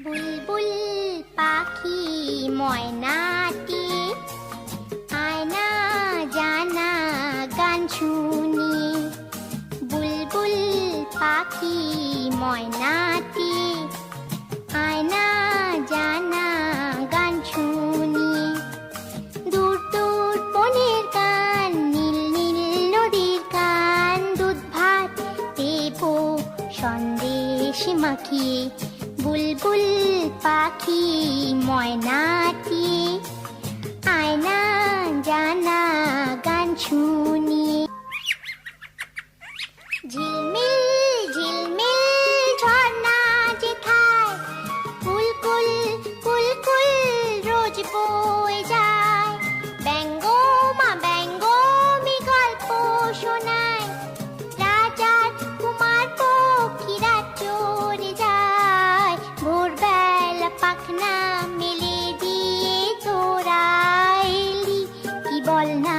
বুলবুল পাখি ময়নাটি আয়না জানা গান শুনি। বুলবুল পাখি ময়নাটি আয়না জানা গান শুনি। দূর দূর বনের গান, নীল নীল নদীর গান, দুধ ভাত দেবো সন্দেশ মাখিয়ে। বুলবুল পাখি ময়নাটি আয়না জানা গান শুনি। ঝিলমিল ঝিলমিল ঝর্ণা যেথায় কুলকুল কুলকুল রোজ বয়ে যায়। ব্যঙ্গমা ব্যঙ্গমি গল্প শোনায়, রাজার কুমার পক্ষীরা চড়ে যায়। ভোরবেলা পাখনা মেলে দিয়ে তোরা এলি, কি বল না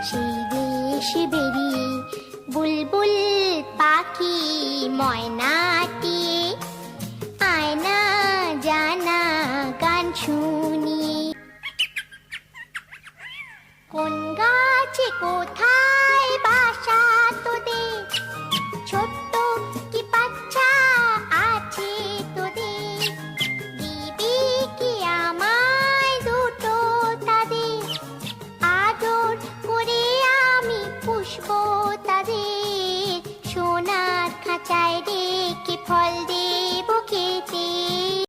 সেই দেশে বেরিয়ে। বুলবুল পাখি ময়নাটি আয়না জানা গান শুনি। কোন গাছে কোথায়